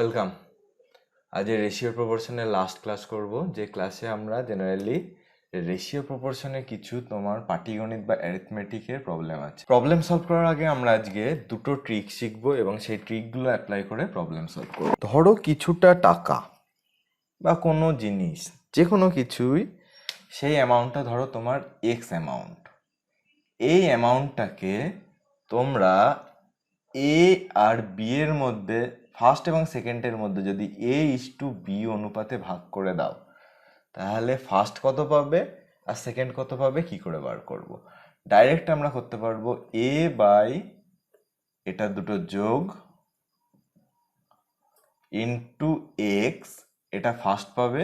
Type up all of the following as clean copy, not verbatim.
Welcome. আজ ratio প্রপোর্শনের last class করব, যে ক্লাসে আমরা জেনারেলি রেশিও প্রপোর্শনে কিছু তোমার পাটিগণিত বা অ্যারিথমেটিকের প্রবলেম আছে। প্রবলেম সলভ করার আগে আমরা আজকে দুটো ট্রিক শিখবো এবং সেই ট্রিকগুলো অ্যাপ্লাই করে প্রবলেম সলভ করব। ধরো কিছুটা টাকা বা কোনো জিনিস, যে কোনো কিছুই, সেই অ্যামাউন্টটা ধরো তোমার এক্স অ্যামাউন্ট। এই অ্যামাউন্টটাকে তোমরা এ আর বি এর মধ্যে, ফার্স্ট এবং সেকেন্ডের মধ্যে যদি A/B অনুপাতে ভাগ করে দাও, তাহলে ফার্স্ট কত পাবে আর সেকেন্ড কত পাবে কি করে বার করব? ডাইরেক্ট আমরা করতে পারবো A বাই এটা দুটো যোগ ইন্টু এক্স, এটা ফার্স্ট পাবে,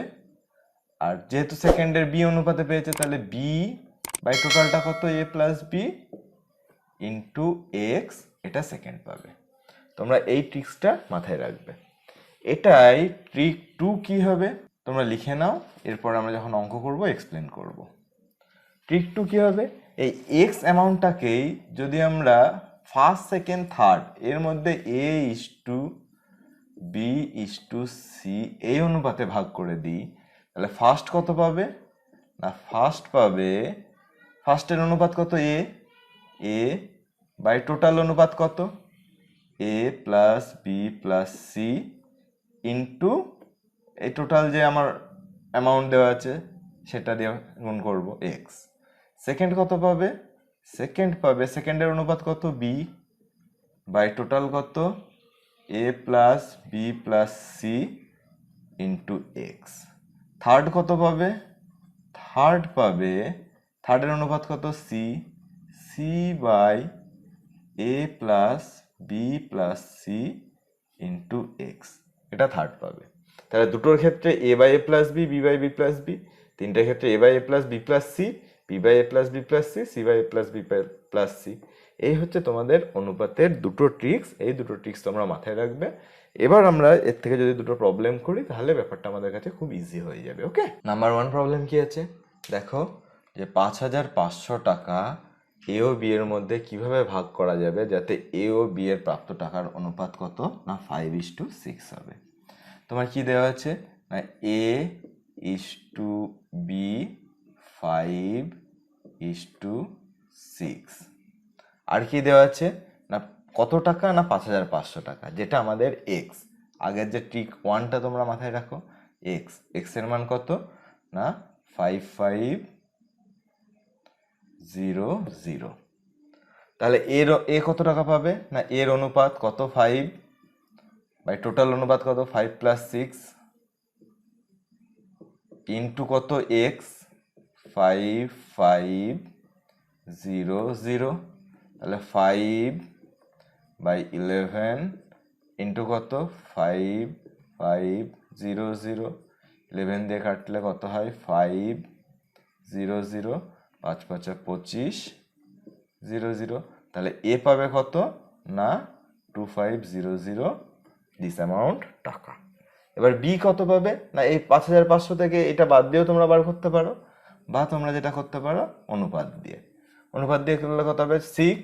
আর যেহেতু সেকেন্ডের বি অনুপাতে পেয়েছে তাহলে বি বাই টোটালটা কত A plus B into X, এটা সেকেন্ড পাবে। তোমরা এই ট্রিক্সটা মাথায় রাখবে। এটাই ট্রিক 2 কি হবে তোমরা লিখে নাও, এরপর আমরা যখন অঙ্ক করব এক্সপ্লেন করব। ট্রিক 2 কি হবে, এই এক্স অ্যামাউন্টটাকেই যদি আমরা ফার্স্ট সেকেন্ড থার্ড এর মধ্যে A/B/C এই অনুপাতে ভাগ করে দিই, তাহলে ফার্স্ট কত পাবে না, ফার্স্ট পাবে, ফার্স্টের অনুপাত কত এ বাই টোটাল অনুপাত কত A plus B plus C into এই টোটাল যে আমার অ্যামাউন্ট দেওয়া আছে সেটা দিয়ে গুণ করব এক্স। সেকেন্ড কত পাবে, সেকেন্ড পাবে, সেকেন্ডের অনুপাত কত বি বাই টোটাল কত A plus B plus C into X. Third কত পাবে, থার্ড পাবে, থার্ডের অনুপাত কত C, C by A plus B plus C into X, এটা থার্ড পাবে। তাহলে দুটোর ক্ষেত্রে A by A plus B, B by B plus B, তিনটের ক্ষেত্রে A by A plus B plus C, B by A plus B plus C, C by A plus B plus C. এই হচ্ছে তোমাদের অনুপাতের দুটো tricks. এই দুটো tricks তোমরা মাথায় রাখবে। এবার আমরা এর থেকে যদি দুটো প্রবলেম করি তাহলে ব্যাপারটা আমাদের কাছে খুব ইজি হয়ে যাবে। ওকে, নাম্বার 1 প্রবলেম কি আছে দেখো, যে 5,500 টাকা এ ও বি এর মধ্যে কিভাবে ভাগ করা যাবে যাতে এ ও বি এর প্রাপ্ত টাকার অনুপাত কত না 5:6 হবে। তোমার কি দেওয়া আছে না A/B 5:6, আর কি দেওয়া আছে না কত টাকা না 5,500 টাকা, যেটা আমাদের এক্স। আগের যে ট্রিক 1টা তোমরা মাথায় রাখো, এক্স, এক্স এর মান কত না 5500। তাহলে এ কত টাকা পাবে না, এর অনুপাত কত 5 বাই টোটাল অনুপাত কত 5 প্লাস 6 ইন্টু কত এক্স 5500, তাহলে 5/11 ইন্টু কত 5500, 11 দিয়ে কাটলে কত হয় 500, 5 5 2500, তাহলে এ পাবে কত না 2500 দিস অ্যামাউন্ট টাকা। এবার বি কত পাবে না, এই 5,500 থেকে এটা বাদ দিয়েও তোমরা বার করতে পারো, বা তোমরা যেটা করতে পারো অনুপাত দিয়ে করলে কত হবে 6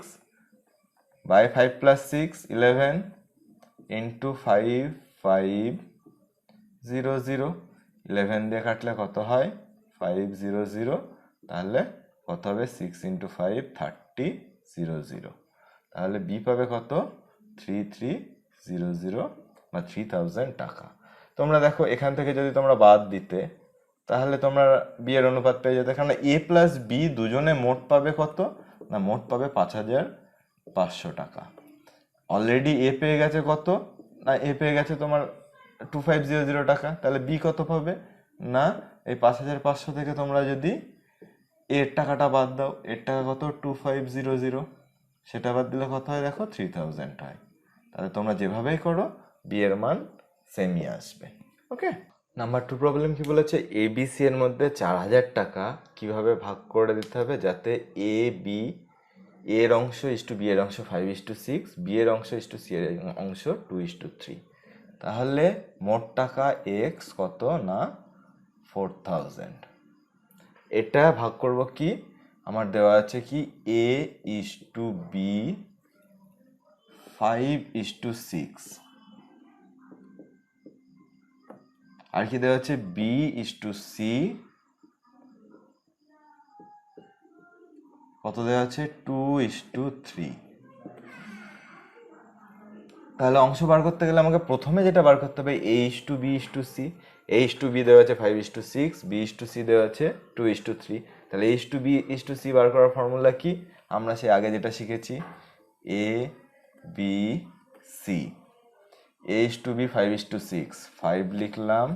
বাই 5 প্লাস 6 11 ইন্টু 5500, 11 দিয়ে কাটলে কত হয় 500, তাহলে কত হবে 6 ইন্টু 5 3000, তাহলে বি পাবে কত 3300 বা 3000 টাকা। তোমরা দেখো এখান থেকে যদি তোমরা বাদ দিতে তাহলে তোমরা বি এর অনুপাত পেয়ে যেতে, কারণ এ প্লাস বি দুজনে মোট পাবে কত না, মোট পাবে 5,500 টাকা। অলরেডি এ পেয়ে গেছে কত না, এ পেয়ে গেছে তোমার 2500 টাকা, তাহলে বি কত পাবে না, এই 5,500 থেকে তোমরা যদি এর টাকাটা বাদ দাও, এর টাকা কত 2500, সেটা বাদ দিলে কত হয় দেখো 3000 হয়। তাহলে তোমরা যেভাবেই করো বি এর মান সেমই আসবে। ওকে, নাম্বার 2 প্রবলেম কি বলেছে, এবিসি এর মধ্যে 4,000 টাকা কিভাবে ভাগ করে দিতে হবে যাতে এ বি এর অংশ ইস্টু বি এর অংশ 5:6, বি এর অংশ ইস্টু সি এর অংশ 2:3। তাহলে মোট টাকা এক্স কত না 4000। এটা ভাগ করব কি, আমার দেওয়া আছে কি A/B 5:6, আর কি দেওয়া আছে, বি ইস টু সি কত দেওয়া আছে, 2:3। তাহলে অংশ বার করতে গেলে আমাকে প্রথমে যেটা বার করতে হবে A is to B is to C. A is to B দেওয়া আছে 5:6, বি ইস টু সি দেওয়া আছে 2:3। তাহলে A is to B is to C বার করার ফর্মুলা কি, আমরা সে আগে যেটা শিখেছি, A B C. A is to B 5:6, 5 লিখলাম,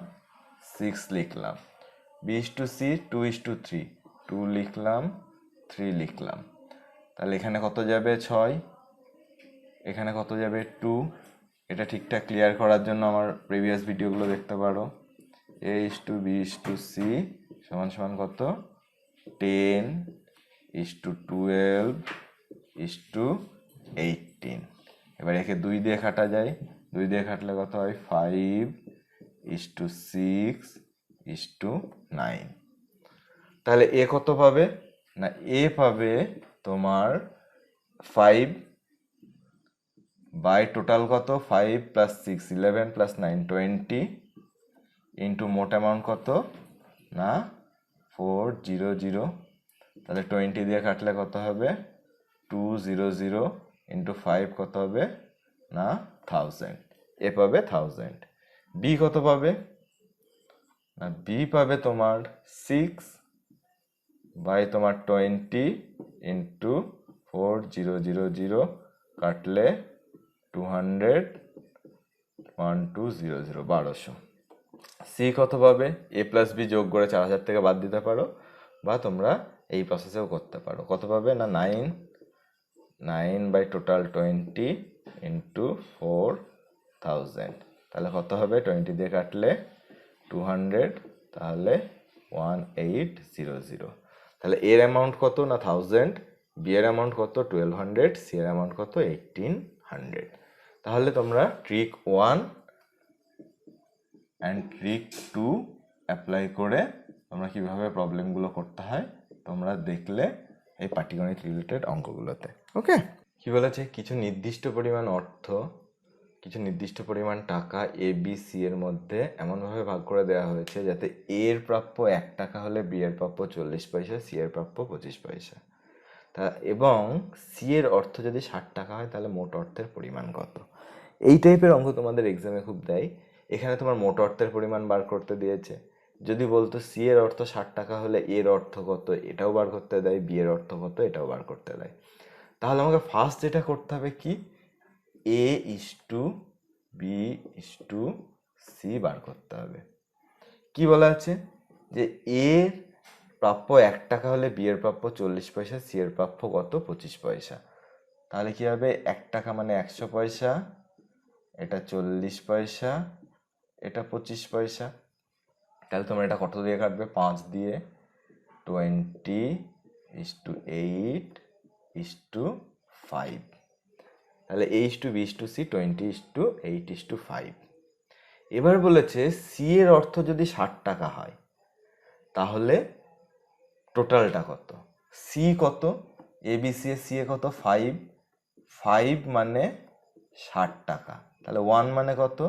6 লিখলাম। বি ইস টু সি 2:3, 2 লিখলাম, 3 লিখলাম। তাহলে এখানে কত যাবে, 6, এখানে কত যাবে, 2। এটা ঠিকঠাক ক্লিয়ার করার জন্য আমার প্রিভিয়াস ভিডিওগুলো দেখতে পারো। A is to B is to C সমান সমান কত, 10:12:18। এবার একে 2 দিয়ে কাটা যায়, 2 দিয়ে কাটলে কত হয়, 5:6:9। তাহলে এ কত পাবে না, এ পাবে তোমার 5 বাই টোটাল কত, 5 + 6 11 + 9 20 ইন্টু মোট অ্যামাউন্ট কত না 400। তাহলে 20 দিয়ে কাটলে কত হবে, 200 ইন্টু 5 কত হবে না 1000। এ পাবে 1000। বি কত পাবে না, বি পাবে তোমার 6 বাই তোমার 20 ইন্টু 4000 কাটলে 200 1200 1200। সি কত পাবে, এ প্লাস বি যোগ করে 4000 থেকে বাদ দিতে পারো, বা তোমরা এই প্রসেসেও করতে পারো। কত পাবে না 9 বাই টোটাল 20 ইন্টু 4000। তাহলে কত হবে, 20 দিয়ে কাটলে 200, তাহলে 1800। তাহলে এর অ্যামাউন্ট কত না 1000, বি এর অ্যামাউন্ট কত 1200, সি এর অ্যামাউন্ট কত 1800। তাহলে তোমরা ট্রিক 1 অ্যান্ড ট্রিক 2 অ্যাপ্লাই করে তোমরা কিভাবে প্রবলেমগুলো করতে হয় তোমরা দেখলে এই পাটিগণিত রিলেটেড অঙ্কগুলোতে। ওকে, কি বলেছে, কিছু নির্দিষ্ট পরিমাণ অর্থ, কিছু নির্দিষ্ট পরিমাণ টাকা এ বি সি এর মধ্যে এমনভাবে ভাগ করে দেওয়া হয়েছে যাতে এ এর প্রাপ্য 1 টাকা হলে বি এর প্রাপ্য 40 পয়সা, সি এর প্রাপ্য 25 পয়সা। তা এবং সি এর অর্থ যদি 60 টাকা হয় তাহলে মোট অর্থের পরিমাণ কত। এই টাইপের অঙ্ক তোমাদের এক্সামে খুব দেয়। এখানে তোমার মোট অর্থের পরিমাণ বার করতে দিয়েছে। যদি বলতো সি এর অর্থ 60 টাকা হলে এর অর্থ কত, এটাও বার করতে দেয়, বি এর অর্থ কত, এটাও বার করতে দেয়। তাহলে আমাকে ফার্স্ট যেটা করতে হবে কি, A is to B is to C বার করতে হবে। কি বলা আছে যে এর প্রাপ্য 1 টাকা হলে বি এর প্রাপ্য 40 পয়সা, সি এর প্রাপ্য কত 25 পয়সা। তাহলে কি হবে, 1 টাকা মানে 100 পয়সা, এটা 40 পয়সা, এটা 25 পয়সা। তাহলে তোমরা এটা কত দিয়ে কাটবে, 5 দিয়ে। 20:8:5। তাহলে A is to B is to C 20:8:5। এবার বলেছে সি এর অর্থ যদি 60 টাকা হয় তাহলে টোটালটা কত। সি কত, এ বি সি এ, সি এ কত 5, 5 মানে 60 টাকা। তাহলে 1 মানে কত,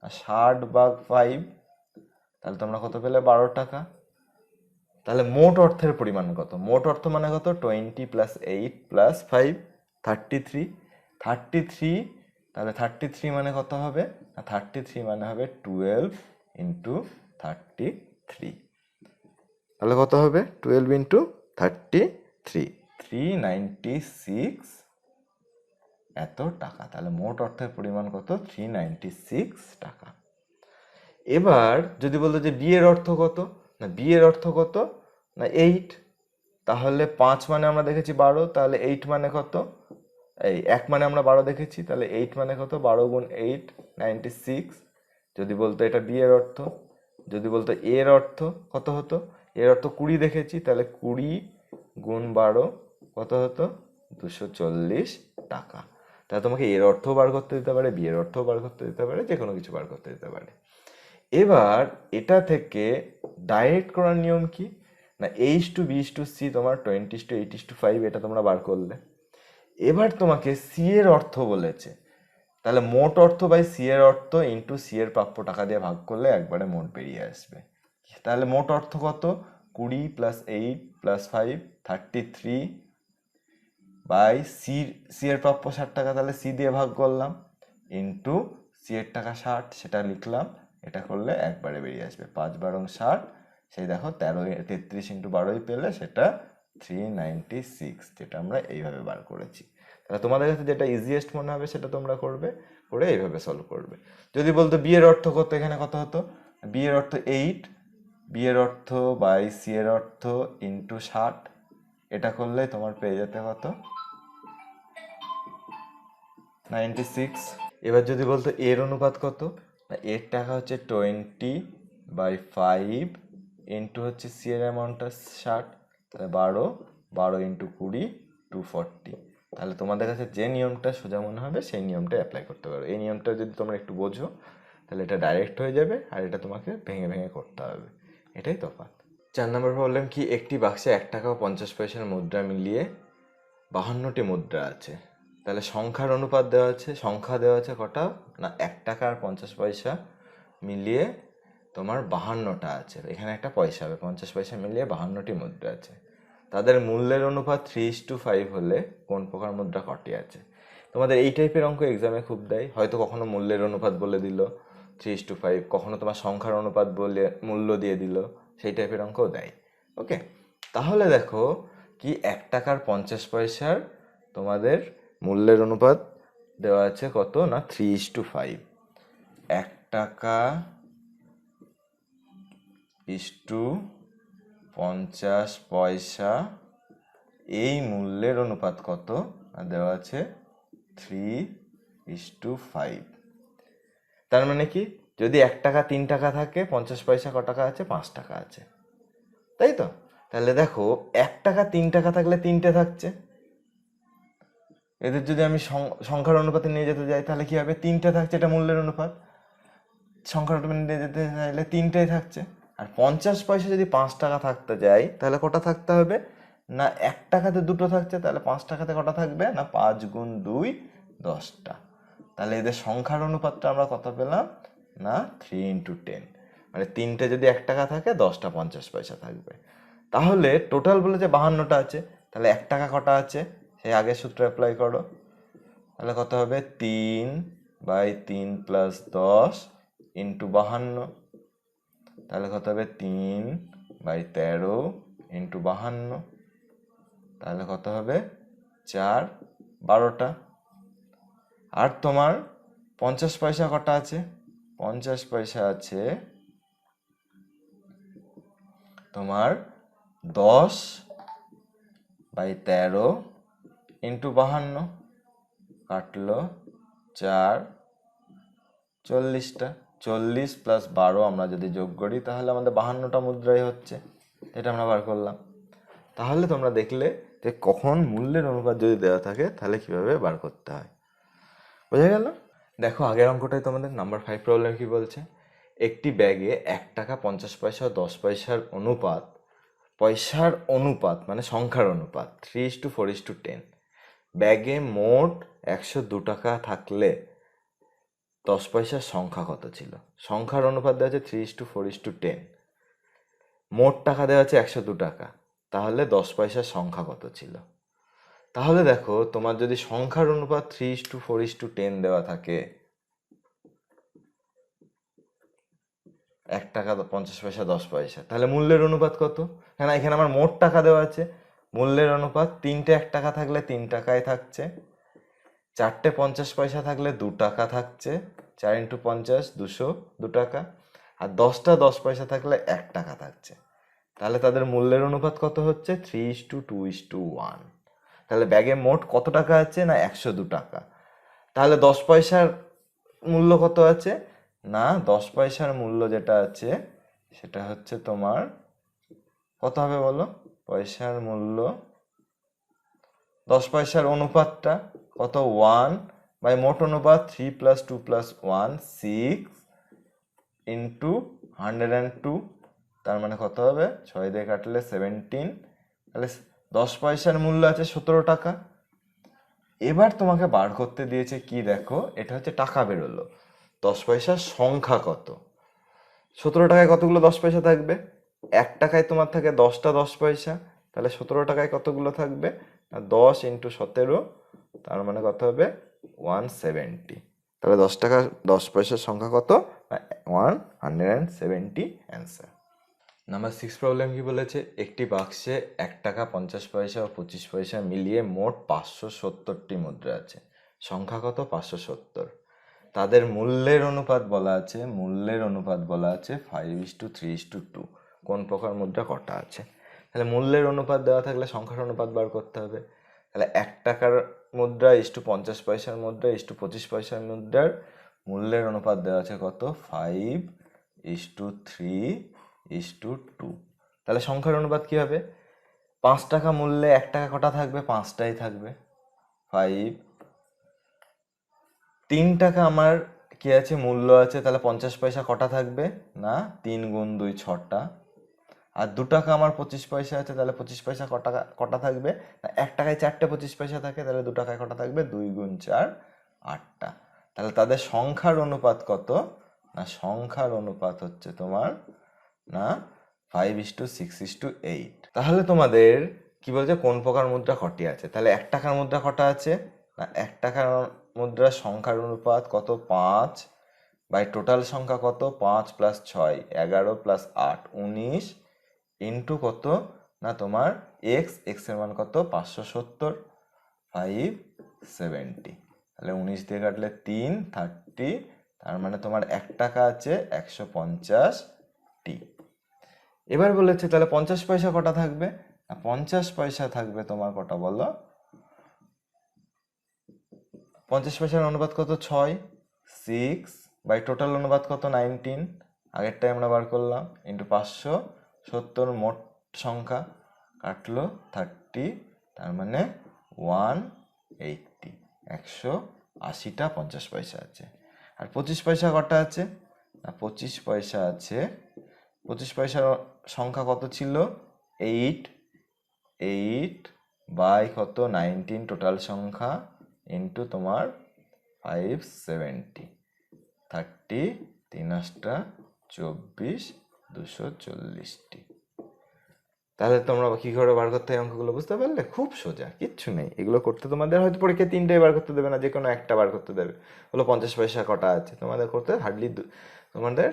60 ভাগ 5, তাহলে তোমরা কত পেলে 12 টাকা। তাহলে মোট অর্থের পরিমাণ কত, মোট অর্থ মানে কত 20 + 8 + 5 33। তাহলে 33 মানে কত হবে, 33 মানে হবে 12 ইন্টু 33। তাহলে কত হবে 12 ইন্টু 33, 396 এত টাকা। তাহলে মোট অর্থের পরিমাণ কত, 396 টাকা। এবার যদি বলতো যে বি এর অর্থ কত, না বি এর অর্থ কত না 8। তাহলে 5 মানে আমরা দেখেছি 12, তাহলে 8 মানে কত, এই 1 মানে আমরা 12 দেখেছি, তাহলে 8 মানে কত, 12 গুণ 8 96। যদি বলতো এটা বি এর অর্থ, যদি বলতো এর অর্থ কত হতো, এর অর্থ 20 দেখেছি, তাহলে 20 গুণ 12 কত হতো 240 টাকা। তাহলে তোমাকে এর অর্থও বার করতে দিতে পারে, বি এর অর্থও বার করতে দিতে পারে, যে কোনো কিছু বার করতে দিতে পারে। এবার এটা থেকে ডাইরেক্ট করার নিয়ম কি না, A is to B is to C তোমার 20:8:5 এটা তোমরা বার করলে। এবার তোমাকে সি এর অর্থ বলেছে, তাহলে মোট অর্থ বাই সি এর অর্থ ইন্টু সি এর প্রাপ্য টাকা দিয়ে ভাগ করলে একবারে মোট বেরিয়ে আসবে। তাহলে মোট অর্থ কত? 20 প্লাস 8 প্লাস 5 33 বাই সি এর প্রাপ্য 60 টাকা, তাহলে সি দিয়ে ভাগ করলাম ইন্টু সি এর টাকা 60, সেটা লিখলাম। এটা করলে একবারে বেরিয়ে আসবে 5 বারং 60, সেই দেখো 33 ইন্টু 12 পেলে সেটা 396, যেটা আমরা এইভাবে বার করেছি। তাহলে তোমাদের কাছে যেটা ইজিয়েস্ট মনে হবে সেটা তোমরা করবে, করে এইভাবে সলভ করবে। যদি বলতো বি এর অর্থ কত, এখানে কত হতো? বি এর অর্থ 8, বি এর অর্থ বাই সি এর অর্থ ইন্টু 60, এটা করলে তোমার পেয়ে যেতে কত? 96। এবার যদি বলতো এর অনুপাত কত, এর টাকা হচ্ছে 20/5 ইন্টু হচ্ছে সি এর অ্যামাউন্টটা 60, তাহলে 12 ইন্টু 20 240। তাহলে তোমাদের কাছে যে নিয়মটা সোজা মনে হবে সেই নিয়মটা অ্যাপ্লাই করতে পারো। এই নিয়মটা যদি তোমরা একটু বোঝো তাহলে এটা ডাইরেক্ট হয়ে যাবে, আর এটা তোমাকে ভেঙে ভেঙে করতে হবে, এটাই তফাৎ। 4 নম্বর প্রবলেম কি, একটি বাক্সে 1 টাকা ও 50 পয়সার মুদ্রা মিলিয়ে 52টি মুদ্রা আছে। তাহলে সংখ্যার অনুপাত দেওয়া আছে, সংখ্যা দেওয়া আছে কটা না 1 টাকা আর 50 পয়সা মিলিয়ে তোমার 52টা আছে। এখানে একটা পয়সা হবে, 50 পয়সা মিলিয়ে 52টি মুদ্রা আছে। তাদের মূল্যের অনুপাত 3:5 হলে কোন প্রকার মুদ্রা কটি আছে? তোমাদের এই টাইপের অঙ্ক এক্সামে খুব দেয়, হয়তো কখনো মূল্যের অনুপাত বলে দিল 3:5, কখনো তোমার সংখ্যার অনুপাত বলে মূল্য দিয়ে দিল, সেই টাইপের অঙ্কও দেয়। ওকে, তাহলে দেখো কি 1 টাকার 50 পয়সার তোমাদের মূল্যের অনুপাত দেওয়া আছে কত না 3:5। 1 টাকা ইস্টু 50 পয়সা, এই মূল্যের অনুপাত কত দেওয়া আছে 3:5। তার মানে কি, যদি 1 টাকা 3 টাকা থাকে, 50 পয়সা ক টাকা আছে? 5 টাকা আছে, তাই তো? তাহলে দেখো 1 টাকা 3 টাকা থাকলে 3টে থাকছে, এদের যদি আমি সংখ্যার অনুপাতে নিয়ে যেতে যাই তাহলে কি হবে? 3টে থাকছে, এটা মূল্যের অনুপাত। সংখ্যার অনুপাতে নিয়ে যেতে চাইলে 3টেই থাকছে। আর 50 পয়সা যদি 5 টাকা থাকতে যাই তাহলে কটা থাকতে হবে না 1 টাকাতে 2টো থাকছে, তাহলে 5 টাকাতে কটা থাকবে না 5 গুণ 2 10টা। তাহলে এদের সংখ্যার অনুপাতটা আমরা কত পেলাম না 3:10, মানে 3টে যদি 1 টাকা থাকে 10টা 50 পয়সা থাকবে। তাহলে টোটাল বলে যে 52টা আছে, তাহলে 1 টাকা কটা আছে সেই আগের সূত্র অ্যাপ্লাই করো, তাহলে কত হবে 3/3 প্লাস 10 ইন্টু 52, তাহলে কত হবে 3/13 ইন্টু 52, তাহলে কত হবে 4/12টা। আর তোমার 50 পয়সা কটা আছে? 50 পয়সা আছে তোমার 10/13 ইন্টু 52, কাটলো 4, 40টা। 40 প্লাস 12 আমরা যদি যোগ করি তাহলে আমাদের 52টা মুদ্রাই হচ্ছে, এটা আমরা বার করলাম। তাহলে তোমরা দেখলে যে কখন মূল্যের অনুপাত যদি দেওয়া থাকে তাহলে কিভাবে বার করতে হয়, বোঝা গেল? দেখো আগের অঙ্কটাই তোমাদের নাম্বার 5 প্রবলেম কি বলছে, একটি ব্যাগে 1 টাকা 50 পয়সা ও 10 পয়সার অনুপাত, পয়সার অনুপাত মানে সংখ্যার অনুপাত 3:4:10। ব্যাগে মোট 102 টাকা থাকলে 10 পয়সার সংখ্যা কত ছিল? সংখ্যার অনুপাত দেওয়া আছে 3:4:10, মোট টাকা দেওয়া আছে 102 টাকা, তাহলে 10 পয়সার সংখ্যা কত ছিল? তাহলে দেখো তোমার যদি সংখ্যার অনুপাত 3:4:10 দেওয়া থাকে, 1 টাকা 50 পয়সা 10 পয়সা, তাহলে মূল্যের অনুপাত কত? হ্যাঁ, এখানে আমার মোট টাকা দেওয়া আছে, মূল্যের অনুপাত 3টে 1 টাকা থাকলে 3 টাকায় থাকছে, 4টে 50 পয়সা থাকলে 2 টাকা থাকছে, 4 ইন্টু 50 202 টাকা, আর 10টা 10 পয়সা থাকলে 1 টাকা থাকছে। তাহলে তাদের মূল্যের অনুপাত কত হচ্ছে 3:2:1। তাহলে ব্যাগে মোট কত টাকা আছে না 102 টাকা। তাহলে 10 পয়সার মূল্য কত আছে না 10 পয়সার মূল্য যেটা আছে সেটা হচ্ছে তোমার কত হবে বলো? পয়সার মূল্য 10 পয়সার অনুপাতটা কত 1 বাই মোট অনুপাত 3 + 2 + 1 6 ইন্টু 102, তার মানে কত হবে 6 দিয়ে কাটলে 17। তাহলে 10 পয়সার মূল্য আছে 17 টাকা, এবার তোমাকে বার করতে দিয়েছে কি দেখো, এটা হচ্ছে টাকা বেরোলো, 10 পয়সার সংখ্যা কত। 17 টাকায় কতগুলো 10 পয়সা থাকবে? 1 টাকায় তোমার থাকে 10টা 10 পয়সা, তাহলে 17 টাকায় কতগুলো থাকবে? 10 ইন্টু 17, তার মানে কত হবে? 170। তাহলে 10 টাকা 10 পয়সার সংখ্যা কত? 170 অ্যান্সার। নাম্বার 6 প্রবলেম কি বলেছে, একটি বাক্সে 1 টাকা 50 পয়সা ও 25 পয়সা মিলিয়ে মোট 570টি মুদ্রা আছে। সংখ্যা কত? 570। তাদের মূল্যের অনুপাত বলা আছে, মূল্যের অনুপাত বলা আছে 5:3:2। কোন প্রকার মুদ্রা কটা আছে? তাহলে মূল্যের অনুপাত দেওয়া থাকলে সংখ্যার অনুপাত বার করতে হবে। তাহলে 1 টাকার মুদ্রা ইস্টু 50 পয়সার মুদ্রা ইস্টু 25 পয়সার মুদ্রার মূল্যের অনুপাত দেওয়া আছে কত? 5:3:2। তাহলে সংখ্যার অনুপাত কি হবে? 5 টাকা মূল্যে 1 টাকা কটা থাকবে? 5টাই থাকবে। 5। 3 টাকা আমার কি আছে? মূল্য আছে, তাহলে 50 পয়সা কটা থাকবে? না, 3 গুণ 2 6টা। আর 2 টাকা আমার 25 পয়সা আছে, তাহলে 25 পয়সা কটা কটা থাকবে? 1 টাকায় 4টে 25 পয়সা থাকে, তাহলে 2 টাকায় কটা থাকবে? 2 গুণ 4 8টা। তাহলে তাদের সংখ্যার অনুপাত কত? না, সংখ্যার অনুপাত হচ্ছে তোমার না 5:6:8। তাহলে তোমাদের কি বলছে, কোন প্রকার মুদ্রা কটি আছে? তাহলে 1 টাকার মুদ্রা কটা আছে? না, 1 টাকার মুদ্রার সংখ্যার অনুপাত কত? 5 বাই টোটাল সংখ্যা কত? 5 + 6 11 + 8 19 ইন্টু কত? না তোমার এক্স এর মান কত? 570, 570। তাহলে 19 দিয়ে কাটলে 3 30, তার মানে তোমার 1 টাকা আছে 150টি। এবার বলেছে তাহলে 50 পয়সা কটা থাকবে? 50 পয়সা থাকবে তোমার কটা বলো? 50 পয়সার অনুপাত কত? 6 6 বাই টোটাল অনুপাত কত? 19, আগেরটাই আমরা বার করলাম, ইন্টু 570 মোট সংখ্যা, কাটলো 30, তার মানে 180, 180টা 50 পয়সা আছে। আর 25 পয়সা কটা আছে? না, 25 পয়সা আছে, 25 পয়সার সংখ্যা কত ছিল? 8 8 বাই কত? 19 টোটাল সংখ্যা ইন্টু তোমার 570, 30 3 8টা 24 240টি। তাহলে তোমরা কি করে বার করতে হয় অঙ্কগুলো বুঝতে পারলে? খুব সোজা, কিচ্ছু নেই। এগুলো করতে তোমাদের হয়তো পরীক্ষায় 3টাই বার করতে দেবে না, যে কোনো একটা বার করতে দেবে। হলো 50 পয়সা কটা আছে, তোমাদের করতে হার্ডলি তোমাদের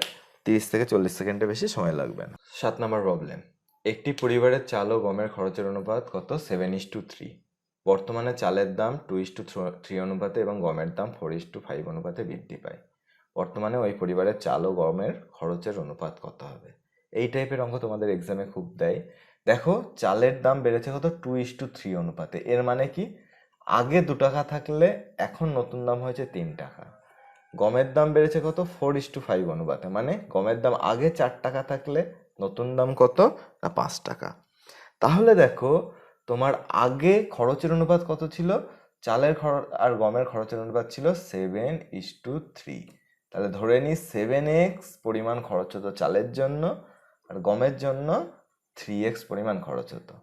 30 থেকে 40 সেকেন্ডের বেশি সময় লাগবে না। 7 নম্বর প্রবলেম, একটি পরিবারের চাল ও গমের খরচের অনুপাত কত? 7:3। বর্তমানে চালের দাম 2:3 অনুপাতে এবং গমের দাম 4:5 অনুপাতে বৃদ্ধি পায়। বর্তমানে ওই পরিবারের চাল ও গমের খরচের অনুপাত কত হবে? এই টাইপের অঙ্ক তোমাদের এক্সামে খুব দেয়। দেখো, চালের দাম বেড়েছে কত? 2:3 অনুপাতে। এর মানে কি? আগে 2 টাকা থাকলে এখন নতুন দাম হয়েছে 3 টাকা। গমের দাম বেড়েছে কত? 4:5 অনুপাতে, মানে গমের দাম আগে 4 টাকা থাকলে নতুন দাম কত? না 5 টাকা। তাহলে দেখো, তোমার আগে খরচের অনুপাত কত ছিল? চালের খরচ আর গমের খরচের অনুপাত ছিল 7:3। তাহলে ধরে নিই 7x পরিমাণ খরচ হতো চালের জন্য, আর গমের জন্য 3x পরিমাণ খরচ হতো।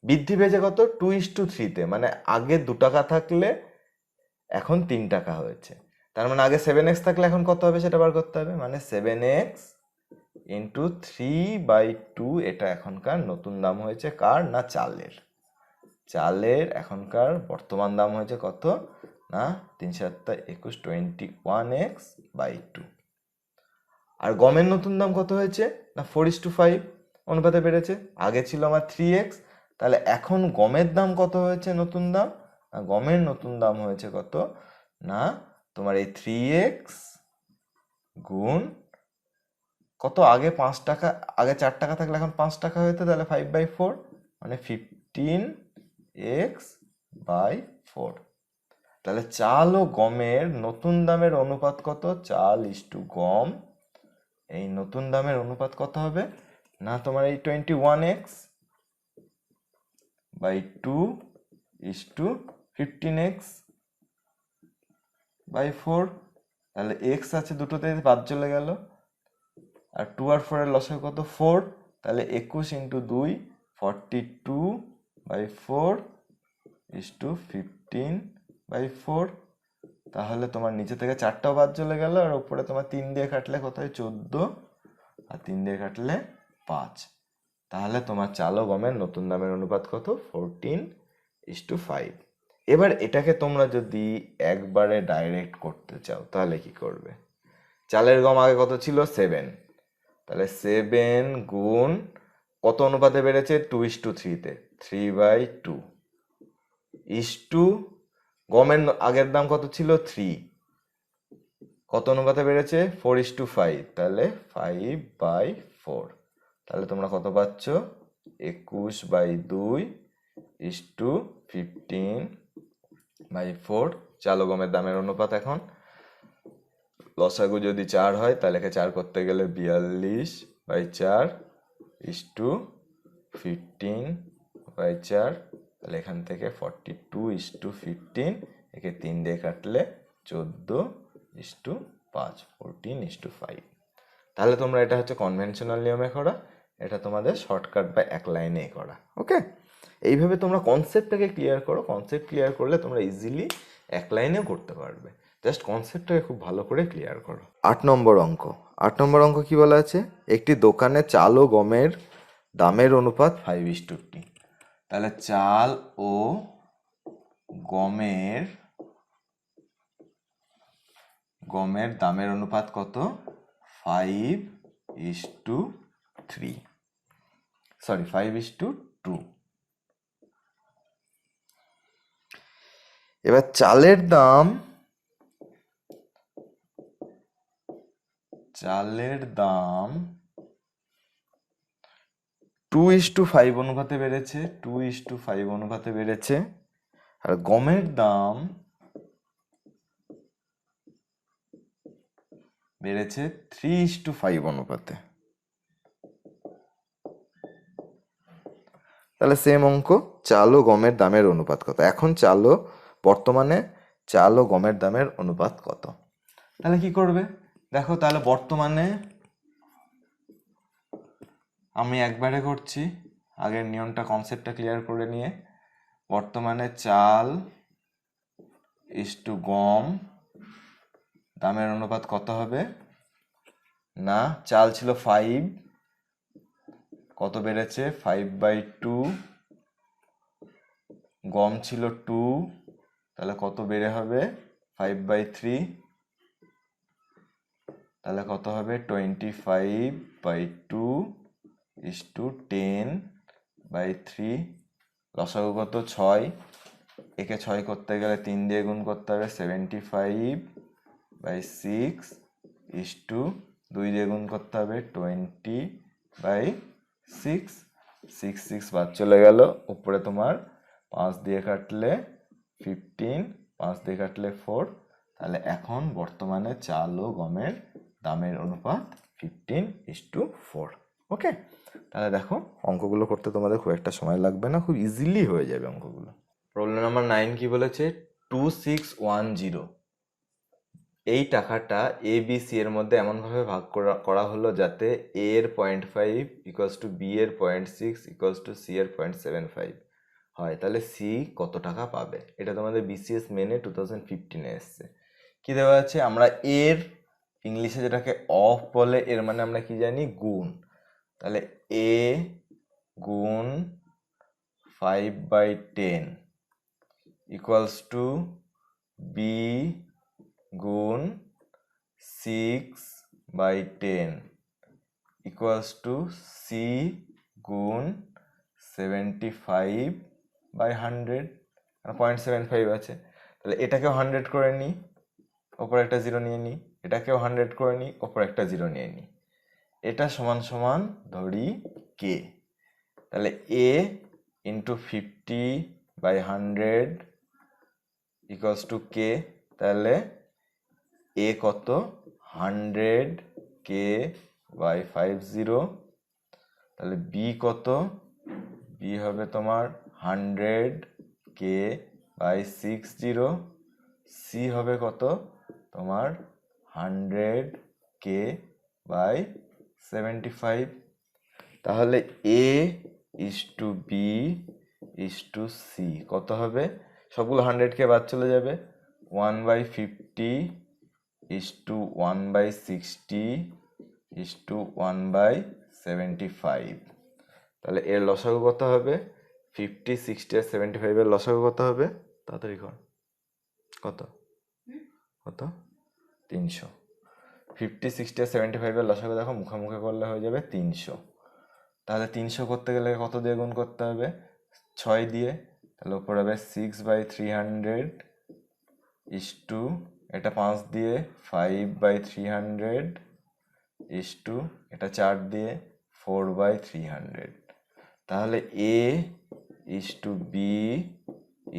বৃদ্ধি পেয়েছে কত? 2:3-তে, মানে আগে 2 টাকা থাকলে এখন 3 টাকা হয়েছে। তার মানে আগে 7x থাকলে এখন কত হবে সেটা বার করতে হবে, মানে 7x ইন্টু 3/2। এটা এখনকার নতুন দাম হয়েছে কার? না চালের। চালের এখনকার বর্তমান দাম হয়েছে কত? না 3×7=21, 21x/2। আর গমের নতুন দাম কত হয়েছে? না 4:5 অনুপাতে বেড়েছে, আগে ছিল আমার 3x। তাহলে এখন গমের দাম কত হয়েছে নতুন দাম? না গমের নতুন দাম হয়েছে কত? না তোমার এই 3x গুণ কত? আগে 5 টাকা, আগে 4 টাকা থাকলে এখন 5 টাকা হইতো, তাহলে 5/4, মানে 15x/4। তাহলে চাল ও গমের নতুন দামের অনুপাত কত? চাল ইস্টু গম, এই নতুন দামের অনুপাত কত হবে? না তোমার এই 21x/2 ইস্টু 15x/4। তাহলে x আছে দুটোতে, বাদ চলে গেল, আর 2 আর 4 এর লসাগু কত? 4। তাহলে 21 × 2 42/4 ইস্টু 15 4, তাহলে তোমার নিচে থেকে 4টাও বাদ চলে গেল, আর উপরে তোমার 3 দিয়ে কাটলে কত হয় 14, আর 3 দিয়ে কাটলে 5। তাহলে তোমার চাল ও গমের নতুন দামের অনুপাত কত? 14:5। এবার এটাকে তোমরা যদি একবারে ডাইরেক্ট করতে চাও তাহলে কি করবে? চালের গম আগে কত ছিল? 7, তাহলে 7 গুণ কত অনুপাতে বেড়েছে? 2:3-তে, 3/2 ইস্টু গমের আগের দাম কত ছিল? 3, কত অনুপাতে বেড়েছে? 4:5, তাহলে 5/4। তাহলে তোমরা কত পাচ্ছ? 21/2 ইস্টু 15/4 চাল ও গমের দামের অনুপাত। এখন লসাগু যদি 4 হয় তাহলে 4 করতে গেলে 42/4 ইস্টু 15/4, তাহলে এখান থেকে 42:15, একে 3 দিয়ে কাটলে 14:5, 14:5। তাহলে তোমরা এটা হচ্ছে কনভেনশনাল নিয়মে করা, এটা তোমাদের শর্টকাট বা এক লাইনে করা। ওকে, এইভাবে তোমরা কনসেপ্টটাকে ক্লিয়ার করো। কনসেপ্ট ক্লিয়ার করলে তোমরা ইজিলি এক লাইনেও করতে পারবে। জাস্ট কনসেপ্টটাকে খুব ভালো করে ক্লিয়ার করো। 8 নম্বর অঙ্ক। 8 নম্বর অঙ্ক কি বলা আছে? একটি দোকানে চাল ও গমের দামের অনুপাত 5:2। তাহলে চাল ও গমের দামের অনুপাত কত? 5:3, সরি 5:2। এবার চালের দাম 2:5 অনুপাতে বেড়েছে, 2:5 অনুপাতে বেড়েছে, আর গমের দাম বেড়েছে 3:5 অনুপাতে। তাহলে সেম অঙ্ক, চাল ও গমের দামের অনুপাত কত? এখন বর্তমানে চাল ও গমের দামের অনুপাত কত? তাহলে কি করবে দেখো, তাহলে বর্তমানে আমি একবারে করছি, আগের নিয়মটা কনসেপ্টটা ক্লিয়ার করে নিয়ে। বর্তমানে চাল ইস্টু গম দামের অনুপাত কত হবে? না, চাল ছিল 5, কত বেড়েছে? 5/2, গম ছিল 2, তাহলে কত বেড়ে হবে? 5/3, তাহলে কত হবে? 25/2 ইস্টু 10/3। লসাগু কত? 6, একে 6 করতে গেলে 3 দিয়ে গুণ করতে হবে, 75/6 ইস্টু 2 দিয়ে গুণ করতে হবে, 20/6। 6 বাদ চলে গেল, উপরে তোমার 5 দিয়ে কাটলে 15, 5 দিয়ে কাটলে 4। তাহলে এখন বর্তমানে চাল ও গমের দামের অনুপাত 15:4। ওকে, তাহলে দেখো অঙ্কগুলো করতে তোমাদের খুব একটা সময় লাগবে না, খুব ইজিলি হয়ে যাবে অঙ্কগুলো। প্রবলেম নাম্বার 9 কি বলেছে? 2610, এই টাকাটা এ বি সি এর মধ্যে এমনভাবে ভাগ করা হলো যাতে এ এর 0.5 ইকুয়ালস টু বি এর 0.6 ইকুয়ালস টু সি এর 0.75 হয়। তাহলে সি কত টাকা পাবে? এটা তোমাদের বিসিএস মেনে 2015-এ এসছে। কি দেওয়া আছে? আমরা এর ইংলিশে যেটাকে অফ বলে, এর মানে আমরা কি জানি? গুণ। তাহলে এ গুণ 5/10 ইকুয়ালস টু বি গুণ 6/10 ইকুয়ালস টু সি গুণ 75/100, 0.75 আছে। তাহলে এটাকেও 100 করে নিই, ওপরে একটা 0 নিয়ে নিই, এটাকেও 100 করে নিই, ওপরে একটা 0 নিয়ে নিই। এটা সমান সমান ধরি কে। তাহলে এ ইন্টু 50/100 ইকুয়ালস টু কে। তাহলে এ কত? 100k/50। তাহলে বি কত? বি হবে তোমার 100k/60। সি হবে কত? তোমার 100k/75। তাহলে A is to B is to C কত হবে? সবগুলো 100 কে বাদ চলে যাবে, 1/50 ইস টু 1/60 ইস টু 1/75। তাহলে এর লসাগু কত হবে? 50, 60 আর 75 এর লসাগু কত হবে? তাড়াতাড়ি কর। কত? কত? 300। 50, 60 আর 75 এর লসাগু দেখো মুখে করলে হয়ে যাবে 300। তাহলে 300 করতে গেলে কত দিয়ে গুণ করতে হবে? 6 দিয়ে। তাহলে উপর হবে 6/300 ইস টু, এটা 5 দিয়ে 5/300 ইস টু, এটা 4 দিয়ে 4/300। তাহলে A is to B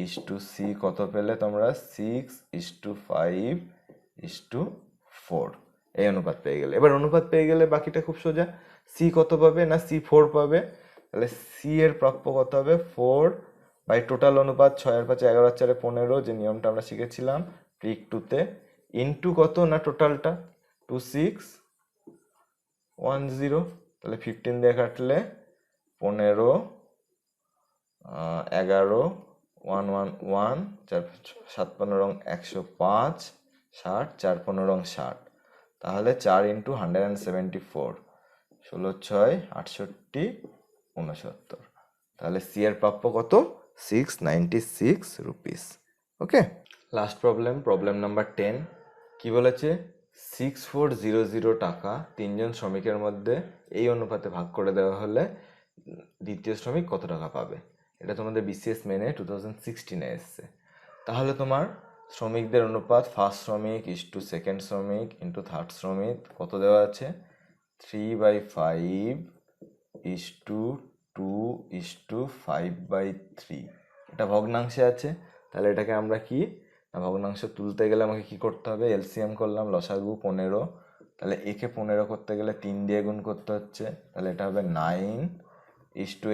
is to C কত পেলে তোমরা? 6:5:4 এই অনুপাত পেয়ে গেলে। এবার অনুপাত পেয়ে গেলে বাকিটা খুব সোজা। সি কত পাবে? না সি 4 পাবে। তাহলে সি এর প্রাপ্য কত হবে? 4 বাই টোটাল অনুপাত 6 আর 5 11 আর 4 15, যে নিয়মটা আমরা শিখেছিলাম ট্রিক 2-তে, ইন্টু কত? না টোটালটা 2610। তাহলে 15 দিয়ে কাটলে 15, 11, 1 1 1, 4 7 15 105, 60, 4 15 60। তাহলে 4 × 174, 16 6 68 69। তাহলে সি এর প্রাপ্য কত? 696 রুপিস। ওকে, লাস্ট প্রবলেম নাম্বার 10 কি বলেছে? 6400 টাকা 3জন শ্রমিকের মধ্যে এই অনুপাতে ভাগ করে দেওয়া হলে দ্বিতীয় শ্রমিক কত টাকা পাবে? এটা তোমাদের বিসিএস মেনে 2016-এ এসছে। তাহলে তোমার শ্রমিকদের অনুপাত ফার্স্ট শ্রমিক ইস টু সেকেন্ড শ্রমিক ইন্টু থার্ড শ্রমিক কত দেওয়া আছে? 3/5 ইস টু 2 ইস টু 5/3। এটা ভগ্নাংশে আছে। তাহলে এটাকে আমরা কি না, ভগ্নাংশ তুলতে গেলে আমাকে কি করতে হবে? এলসিএম করলাম, লসাগু 15। তাহলে একে 15 করতে গেলে 3 দিয়ে গুণ করতে হচ্ছে। তাহলে এটা হবে 9 ইস টু,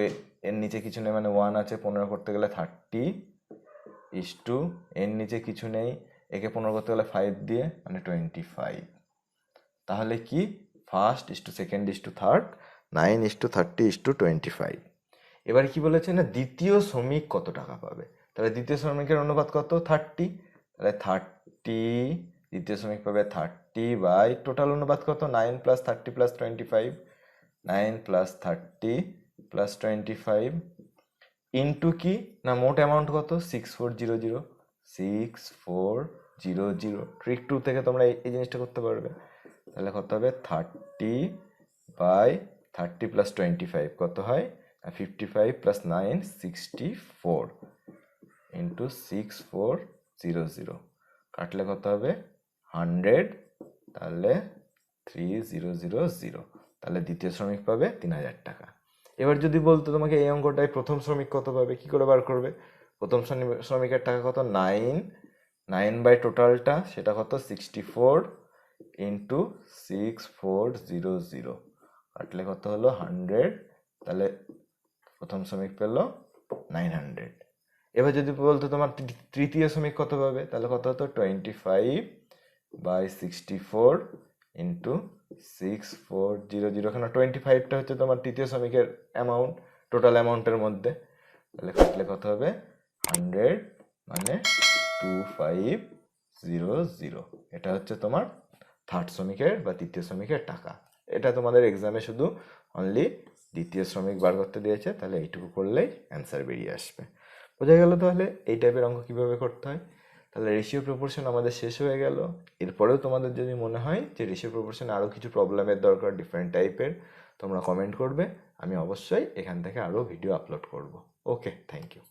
এর নিচে কিছু নেই মানে 1 আছে, 15 করতে গেলে 30 ইস টু, এর নিচে কিছু নেই, একে 15 করতে গেলে 5 দিয়ে মানে 25। তাহলে কি first is to second is to third 9 is to 30 is to 25। এবার কি বলেছে না দ্বিতীয় শ্রমিক কত টাকা পাবে? তাহলে দ্বিতীয় শ্রমিকের অনুপাত কত? 30। তাহলে 30, দ্বিতীয় শ্রমিক পাবে 30 বাই টোটাল অনুপাত কত? 9 + 30 + 25, 9 + 30 + 25 ইন্টু কি না মোট অ্যামাউন্ট কত? 6400। 6400 ট্রিক 2 থেকে তোমরা এই জিনিসটা করতে পারবে। তাহলে কত হবে? 30 বাই 30 + 25 কত হয়? 55 + 9 64 ইন্টু 6400 কাটলে কত হবে? 100। তাহলে 3000। তাহলে দ্বিতীয় শ্রমিক পাবে 3000 টাকা। এবার যদি বলতো তোমাকে এই অঙ্কটায় প্রথম শ্রমিক কত পাবে, কি করে বার করবে? প্রথম শ্রমিকের টাকা কত? 9 বাই টোটালটা সেটা কত? 64 ইন্টু 6400 কাটলে কত হলো? 100। তাহলে প্রথম শ্রমিক পেল 900। এবার যদি বলতো তোমার তৃতীয় শ্রমিক কত পাবে, তাহলে কত হতো? 25 বাই 64 ইন্টু 6400। এখানে 25টা হচ্ছে তোমার তৃতীয় শ্রমিকের অ্যামাউন্ট, টোটাল অ্যামাউন্টের মধ্যে। তাহলে কাটলে কত হবে? 100 মানে 2500। এটা হচ্ছে তোমার থার্ড শ্রমিকের বা তৃতীয় শ্রমিকের টাকা। এটা তোমাদের এক্সামে শুধু অনলি দ্বিতীয় শ্রমিক বার করতে দিয়েছে। তাহলে এইটুকু করলেই অ্যান্সার বেরিয়ে আসবে। বোঝা গেল তাহলে এই টাইপের অঙ্ক কীভাবে করতে হয়। তাহলে রেশিও প্রপোর্শন আমাদের শেষ হয়ে গেল। এরপরেও তোমাদের যদি মনে হয় যে রেশিও প্রপোর্শনে আরও কিছু প্রবলেমের দরকার ডিফারেন্ট টাইপের, তোমরা কমেন্ট করবে, আমি অবশ্যই এখান থেকে আরও ভিডিও আপলোড করব। ওকে, থ্যাংক ইউ।